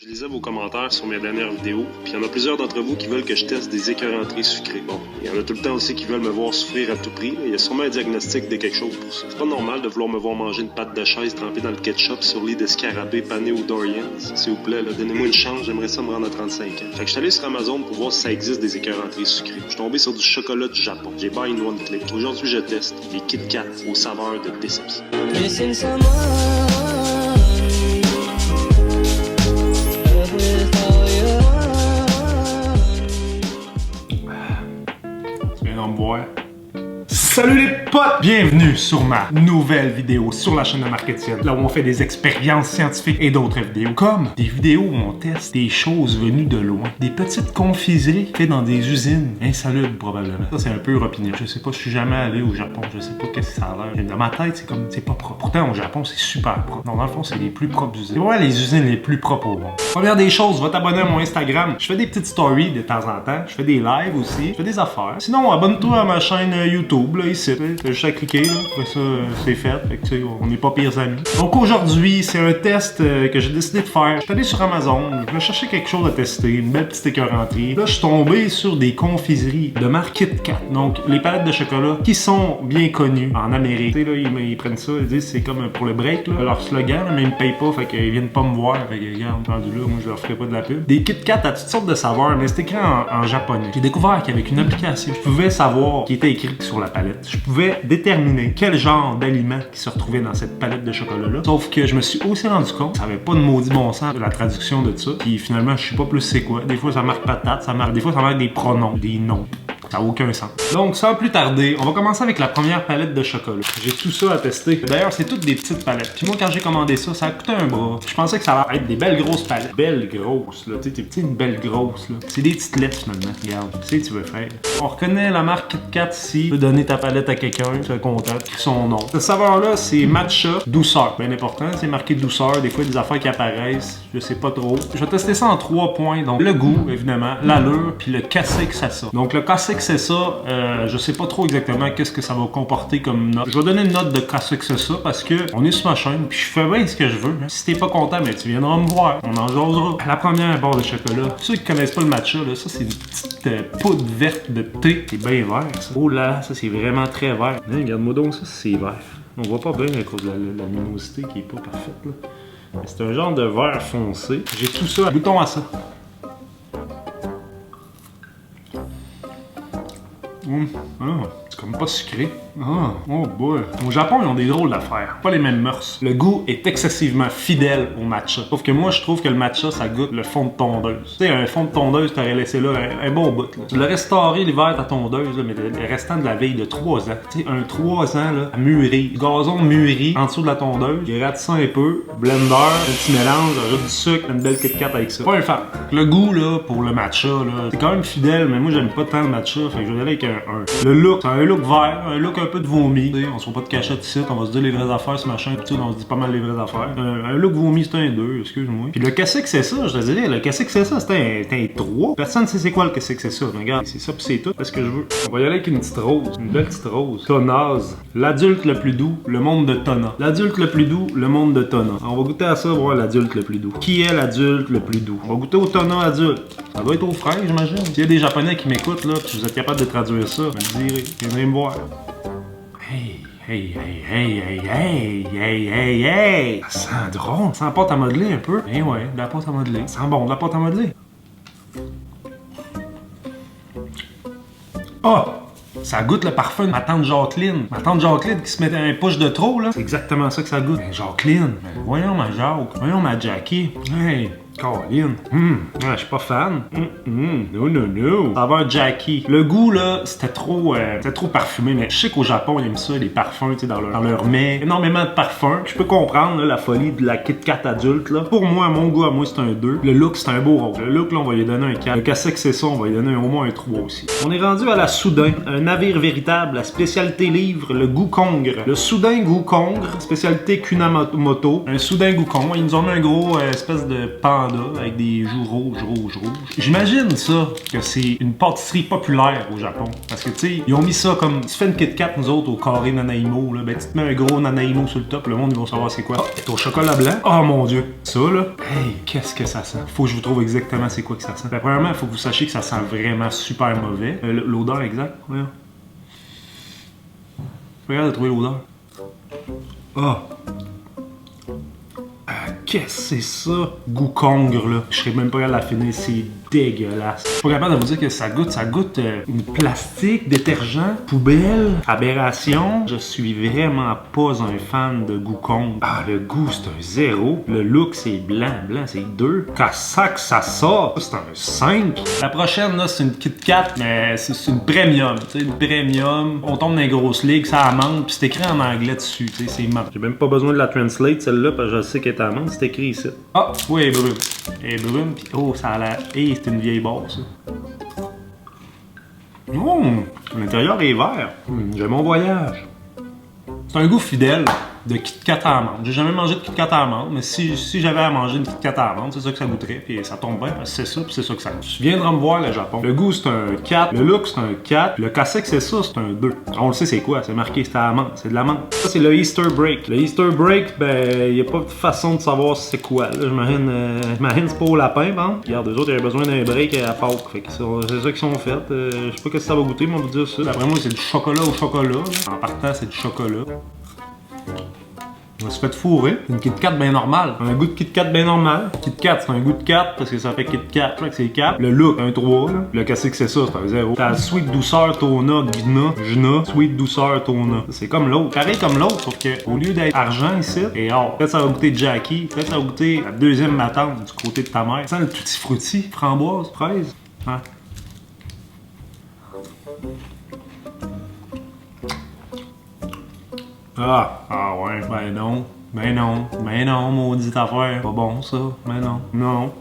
Je lisais vos commentaires sur mes dernières vidéos, puis il y en a plusieurs d'entre vous qui veulent que je teste des écœuranteries sucrées. Bon, il y en a tout le temps aussi qui veulent me voir souffrir à tout prix. Il y a sûrement un diagnostic de quelque chose pour ça. C'est pas normal de vouloir me voir manger une pâte de chaise trempée dans le ketchup sur lit d'escarabée pané aux Dorians. S'il vous plaît, là, donnez-moi une chance, j'aimerais ça me rendre à 35 ans. Fait que je suis allé sur Amazon pour voir si ça existe des écœuranteries sucrées. Je suis tombé sur du chocolat du Japon. J'ai buy in one click. Aujourd'hui, je teste des Kit Kat aux saveurs de déception. Salut les potes! Bienvenue sur ma nouvelle vidéo sur la chaîne de Marketing, là où on fait des expériences scientifiques et d'autres vidéos, comme des vidéos où on teste des choses venues de loin, des petites confiseries faites dans des usines insalubres probablement. Ça c'est un peu opinion. Je sais pas, je suis jamais allé au Japon, je sais pas qu'est-ce que ça a l'air. Dans ma tête, c'est pas propre. Pourtant au Japon, c'est super propre. Non, dans le fond, c'est les plus propres usines. C'est vraiment les usines les plus propres au monde. Première des choses, va t'abonner à mon Instagram. Je fais des petites stories de temps en temps. Je fais des lives aussi. Je fais des affaires. Sinon, abonne-toi à ma chaîne YouTube, là, ici. T'as juste à cliquer, là. Après ça, c'est fait. Fait que, tu sais, on n'est pas pires amis. Donc aujourd'hui, c'est un test que j'ai décidé de faire. Je suis allé sur Amazon. Je vais chercher quelque chose à tester. Une belle petite écœuranterie. Là, je suis tombé sur des confiseries de marque Kit Kat. Donc, les palettes de chocolat qui sont bien connues en Amérique. Tu sais, là, ils prennent ça. Ils disent c'est comme pour le break, là. Leur slogan, là, mais ils me payent pas. Fait qu'ils viennent pas me voir. Fait que, regarde, rendu là, moi, je leur ferai pas de la pub. Des Kit Kat à toutes sortes de saveurs, mais c'est écrit en japonais. J'ai découvert qu'avec une application, je pouvais savoir qui était écrit sur la palette. Je pouvais déterminer quel genre d'aliment qui se retrouvait dans cette palette de chocolat-là. Sauf que je me suis aussi rendu compte que ça avait pas de maudit bon sens de la traduction de ça. Puis finalement, je sais pas plus c'est quoi. Des fois, ça marque patate, des fois, ça marque des pronoms, des noms. Ça n'a aucun sens. Donc, sans plus tarder, on va commencer avec la première palette de chocolat. J'ai tout ça à tester. D'ailleurs, c'est toutes des petites palettes. Puis moi, quand j'ai commandé ça, ça a coûté un bras. Je pensais que ça allait être des belles grosses palettes. Belles grosses, là. Tu sais, une belle grosse, là. C'est des petites lettres, finalement. Regarde. Tu sais, tu veux faire. On reconnaît la marque Kit Kat ici. Tu peux donner ta palette à quelqu'un, tu es content. Écris son nom. Cette saveur-là, c'est matcha douceur. Bien important, c'est marqué douceur. Des fois, il y a des affaires qui apparaissent. Je sais pas trop. Je vais tester ça en 3 points. Donc, le goût, évidemment, l'allure, puis le cassé que c'est ça. Donc, le cassé que c'est ça, je sais pas trop exactement qu'est-ce que ça va comporter comme note. Je vais donner une note de cassé que c'est ça parce que on est sur ma chaîne puis je fais bien ce que je veux. Si t'es pas content, mais tu viendras me voir. On en jasera. La première barre de chocolat. Ceux qui connaissent pas le matcha, là, ça c'est une petite poudre verte de thé. C'est bien vert, ça. Oh là, ça c'est vraiment très vert. Hein, regarde-moi donc ça, c'est vert. On voit pas bien à cause de la luminosité qui est pas parfaite, là. C'est un genre de vert foncé. J'ai tout ça. Goûtons à ça. C'est comme pas sucré. Oh boy. Au Japon, ils ont des drôles d'affaires. Pas les mêmes mœurs. Le goût est excessivement fidèle au matcha. Sauf que moi, je trouve que le matcha, ça goûte le fond de tondeuse. Tu sais, un fond de tondeuse, t'aurais laissé là un bon bout. Là. Tu l'aurais restauré l'hiver ta tondeuse, là, mais le restant de la veille de 3 ans. Tu sais, un 3 ans, là, à mûrir. Gazon mûri en dessous de la tondeuse. Il rate ça un peu. Blender, un petit mélange, rajoute du sucre, une belle Kit Kat avec ça. Pas un fan. Le goût, là, pour le matcha, là, c'est quand même fidèle, mais moi, j'aime pas tant le matcha. Fait que je vais aller avec un 1. Le look, c'est un look vert, un look un peu de vomi. T'sais, on se voit pas de cachette ici, on va se dire les vraies affaires sur ma chaîne, on se dit pas mal les vraies affaires. Un look vomi, c'est un 2, excuse-moi. Puis le cassé que c'est ça, je te dirais, le cassé que c'est ça, c'est un 3. Personne ne sait c'est quoi le cassé que c'est ça. Regarde, c'est ça pis c'est tout, parce que je veux. On va y aller avec une petite rose, une belle petite rose. Tonaz. L'adulte le plus doux, le monde de Tona. L'adulte le plus doux, le monde de Tona. On va goûter à ça, voir l'adulte le plus doux. Qui est l'adulte le plus doux? On va goûter au Tona adulte. Ça doit être aux fraises, j'imagine. S'il y a des Japonais qui m'écoutent, là, pis vous êtes capable de traduire ça, vous me direz, viendrez me voir. Hey! Ça sent drôle. Ça sent pâte à modeler un peu. Eh ouais, de la pâte à modeler. Ça sent bon, de la pâte à modeler. Oh! Ça goûte le parfum de ma tante Jacqueline. Ma tante Jacqueline qui se mettait un push de trop, là. C'est exactement ça que ça goûte. Mais Jacqueline, voyons ma Jacques. Voyons ma Jackie. Hey! Caroline. Je suis pas fan. No. Ça va un Jackie. Le goût, là, c'était trop parfumé, mais je sais qu'au Japon, ils aiment ça, les parfums, tu sais, dans leur mets. Énormément de parfums. Je peux comprendre, là, la folie de la Kit Kat adulte, là. Pour moi, mon goût à moi, c'est un 2. Le look, c'est un beau rose. Le look, là, on va lui donner un 4. Le cassé que c'est ça, on va lui donner au moins un 3 aussi. On est rendu à la Soudain. Un navire véritable, la spécialité livre, le Gukongre. Le Soudain Gukongre, spécialité Kunamoto. Un Soudain Gukongre. Ils nous ont mis un gros espèce de pan panda avec des joues rouges. J'imagine ça, que c'est une pâtisserie populaire au Japon. Parce que, tu sais, ils ont mis ça comme... Tu fais une Kit Kat, nous autres, au carré Nanaimo, là. Ben, tu te mets un gros Nanaimo sur le top, le monde, ils vont savoir c'est quoi. Oh, c'est au chocolat blanc. Oh mon Dieu. Ça, là. Hey, qu'est-ce que ça sent? Faut que je vous trouve exactement c'est quoi que ça sent. Ben, premièrement, il faut que vous sachiez que ça sent vraiment super mauvais. L'odeur exacte, ouais. Regarde de trouver l'odeur. Ah! Qu'est-ce que c'est ça? Goût congre, là. Je serais même pas capable de la finir, c'est dégueulasse. Je suis pas capable de vous dire que ça goûte une plastique, détergent, poubelle, aberration. Je suis vraiment pas un fan de goût congre. Ah, le goût, c'est un 0. Le look, c'est blanc, c'est 2. Quand ça que ça sort, c'est un 5. La prochaine, là, c'est une Kit Kat, mais c'est une premium. Tu sais, une premium. On tombe dans les grosses ligues, ça amande, puis c'est écrit en anglais dessus, tu sais, c'est marrant. J'ai même pas besoin de la translate, celle-là, parce que je sais qu'elle est amande. C'est écrit ici. Ah, oui, elle est brune. Elle est brune, pis oh, ça a l'air. Hey, c'est une vieille barre, ça. L'intérieur est vert. J'ai mon voyage. C'est un goût fidèle de Kit Kat à amande. J'ai jamais mangé de Kit Kat à amande, mais si j'avais à manger une Kit Kat à amande, c'est ça que ça goûterait, puis ça tombe bien, parce que c'est ça, puis c'est ça que ça goûte. Tu viendras me voir, le Japon. Le goût, c'est un 4. Le look, c'est un 4. Le cassec, c'est ça, c'est un 2. On le sait, c'est quoi? C'est marqué, c'est à amande. C'est de l'amande. Ça, c'est le Easter Break. Le Easter Break, ben, y a pas de façon de savoir c'est quoi. Là, j'imagine c'est pas au lapin, bon. Regarde, eux autres, ils avaient besoin d'un break à Pâques. Fait que c'est ça qu'ils sont fait. Je sais pas qu'est-ce que ça va goûter, mais on va vous dire ça. D'après moi, c'est du chocolat au chocolat. Là. En partant, c'est du chocolat. On se fait fourrer. Une Kit Kat bien normale. Un goût de Kit Kat bien normal. Kit Kat, c'est un goût de 4 parce que ça fait Kit Kat. Fait que c'est 4. Le look, un 3. Là. Le cassé que c'est ça, c'est un 0. T'as sweet douceur tona, gna, sweet douceur tona. C'est comme l'autre. Pareil comme l'autre, sauf que au lieu d'être argent ici, et or. Peut-être ça va goûter Jackie. Peut-être ça va goûter la deuxième matante du côté de ta mère. Ça sent le tutti frutti, framboise, fraise. Hein? Ah ouais, ben non, maudite affaire. Pas bon ça, ben non.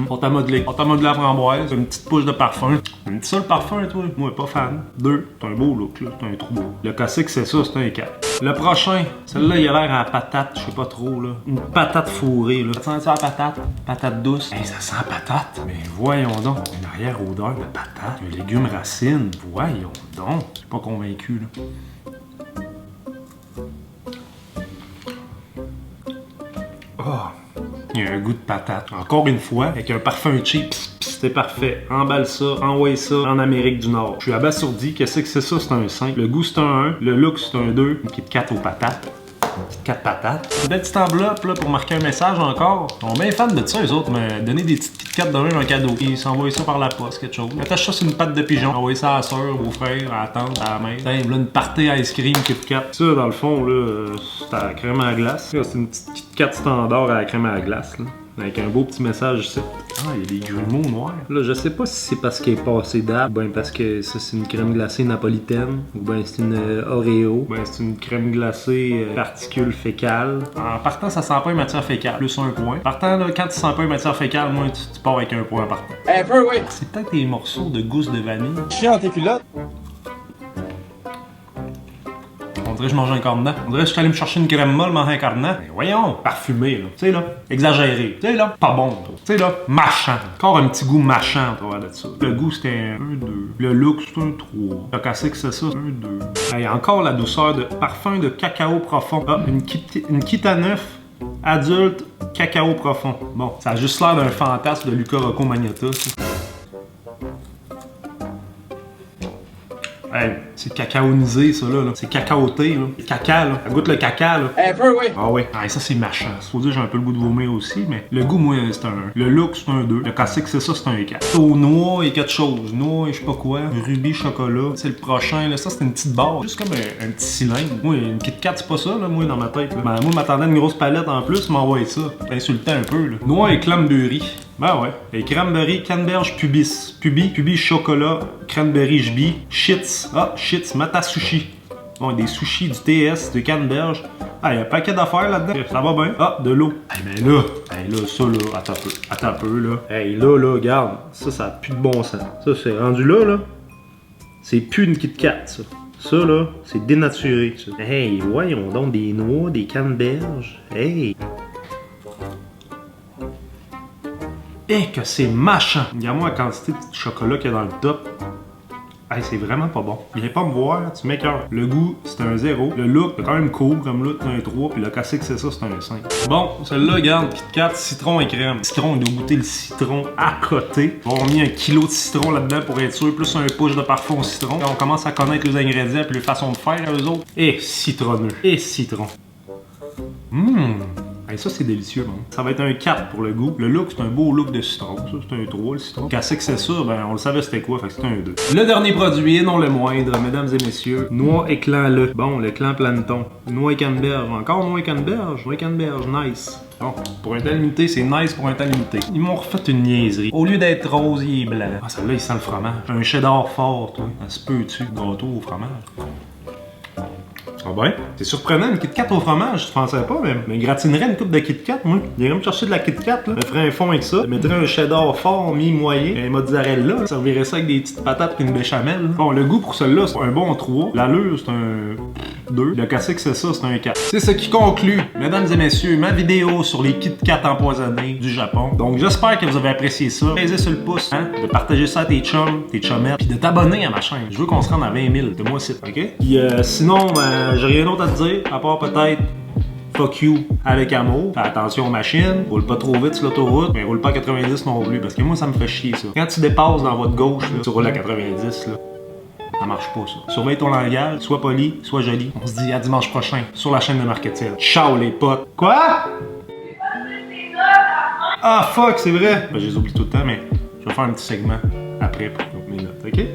On t'a modelé la framboise, une petite pousse de parfum. Une seule parfum, toi? Moi, pas fan. 2, c'est un beau look, là, c'est un trou. Le classique, c'est ça, c'est un 4. Le prochain, celle-là, il a l'air à patate, je sais pas trop, là. Une patate fourrée, là. Ça sent la patate? Patate douce. Hey, ça sent patate. Mais voyons donc, une arrière-odeur de patate. Un légume racine, voyons donc. Je suis pas convaincu, là. Oh, il y a un goût de patate. Encore une fois, avec un parfum cheap. C'était parfait. Emballe ça, envoie ça en Amérique du Nord. Je suis abasourdi. Qu'est-ce que c'est ça? C'est un 5. Le goût, c'est un 1. Le look, c'est un 2. Une Kit Kat aux patates. Kit Kat patates. Une belle petite enveloppe là, pour marquer un message encore. Ils sont bien fans de ça, eux autres, mais donner des petites Kit Kat d'un un cadeau. Ils s'envoient ça par la poste, quelque chose. Attache ça sur une patte de pigeon. Envoyer ça à la soeur, au frère, à la tante, à la mère. Là, une party ice cream Kit Kat. Ça, dans le fond, là, c'est à la crème à la glace. C'est une petite Kit Kat standard à la crème à la glace, là. Avec un beau petit message ici. Ah, il y a des grumeaux noirs. Là, je sais pas si c'est parce qu'elle est passée date, ou bien parce que ça, c'est une crème glacée napolitaine, ou bien c'est une Oreo, ou bien c'est une crème glacée particules fécales. En partant, ça sent pas une matière fécale, plus un point. Partant, là, quand tu sens pas une matière fécale, moi, tu pars avec un point en partant. Un peu, oui. C'est peut-être des morceaux de gousse de vanille. Je suis dans tes culottes. On dirait que je mange un cornet. On dirait que je suis allé me chercher une crème molle, manger un cornet. Mais voyons, parfumé, là. Tu sais, là, exagéré. Tu sais, là, pas bon, tu sais, là, mâchant. Encore un petit goût mâchant, toi, de ça. Le goût, c'était un 2. Le look, c'est un 3. Le classique, c'est ça, un 2. Et encore la douceur de parfum de cacao profond. Ah, une Kita 9 adulte cacao profond. Bon, ça a juste l'air d'un fantasme de Luca Rocco Magnotta, ça. Hey, c'est cacaonisé, ça, là. C'est cacaoté, là. Caca, là. Ça goûte le caca, là. Un peu, oui. Ah oui. Ah, ça, c'est mâchant. Faut dire, j'ai un peu le goût de vomir aussi, mais le goût, moi, c'est un 1. Le look, c'est un 2. Le classique, c'est ça, c'est un 4. Au noix et quelque chose. Noix et je sais pas quoi. Rubis chocolat. C'est le prochain, là. Ça, c'est une petite barre. Juste comme un petit cylindre. Moi, une Kit Kat, c'est pas ça, là, moi, dans ma tête, là. Ben, moi, m'attendais à une grosse palette en plus, m'envoyer ça. Insultant un peu, là. Noix et cranberry. Ben ouais. Et cranberry, canneberge, pubis. Pubis, chocolat, cranberry, jbi, shits. Ah, shits, matasushi. Bon, des sushis, du TS, de canneberge. Ah, il y a un paquet d'affaires là-dedans. Ça va bien. Ah, de l'eau. Hey, ben là, ça là, attends un peu, là. Hey, là, regarde. Ça a plus de bon sens. Ça, c'est rendu là. C'est plus une Kit Kat, ça. Ça, là, c'est dénaturé, ça. Hey, voyons donc, des noix, des canneberges. Hey. Et que c'est machin. Regarde-moi la quantité de chocolat qu'il y a dans le top. Hey, c'est vraiment pas bon. Viens pas me voir, tu m'écoeures. Le goût, c'est un 0. Le look, c'est quand même cool comme look, c'est un 3. Puis le cassé que c'est ça, c'est un 5. Bon, celle-là, regarde, Kit Kat, citron et crème. Le citron, il doit goûter le citron à côté. On a mis 1 kilo de citron là-dedans pour être sûr, plus un push de parfum au citron. Là, on commence à connaître les ingrédients et les façons de faire, eux autres. Et citronneux. Et citron. Hey, ça, c'est délicieux, man. Ça va être un 4 pour le goût. Le look, c'est un beau look de citron. Ça, c'est un 3, le citron. Cassé que c'est ça, ben, on le savait c'était quoi, fait que c'est un 2. Le dernier produit, et non le moindre, mesdames et messieurs, noix éclan-le. Bon, le clan planeton. Noix et canneberge. Encore noix et canneberge. Noix et canneberge, nice. Bon, pour un temps limité, c'est nice pour un temps limité. Ils m'ont refait une niaiserie. Au lieu d'être rose, il est blanc. Ah, celle-là, il sent le fromage. Un cheddar fort, toi. Ça se peut-tu, gâteau au fromage? Ah ben, c'est surprenant, une Kit Kat au fromage, tu pensais pas même. Mais gratinerais une coupe de Kit Kat, moi. J'irais me chercher de la Kit Kat, là. Je me ferais un fond avec ça. Je mettrais un cheddar fort, mi-moyen, un mozzarella. Je servirais ça avec des petites patates et une béchamel. Bon, le goût pour celle-là, c'est un bon 3. L'allure, c'est un 2. Le cassé que c'est ça, c'est un 4. C'est ce qui conclut, mesdames et messieurs, ma vidéo sur les Kit Kat empoisonnés du Japon. Donc, j'espère que vous avez apprécié ça. Baisez sur le pouce, hein, de partager ça à tes chums, tes chummettes, puis de t'abonner à ma chaîne. Je veux qu'on se rende à 20 000 de moi aussi, ok? Puis sinon, j'ai rien d'autre à te dire, à part peut-être fuck you avec amour. Fais attention aux machines, roule pas trop vite sur l'autoroute, mais roule pas à 90 non plus, parce que moi ça me fait chier ça. Quand tu dépasses dans votre gauche, là, tu roules à 90, là, ça marche pas ça. Surveille ton langage, sois poli, sois joli. On se dit à dimanche prochain sur la chaîne de Marketing. Ciao les potes. Quoi? Ah fuck, c'est vrai. Ben, je les oublie tout le temps, mais je vais faire un petit segment après pour mes notes, ok?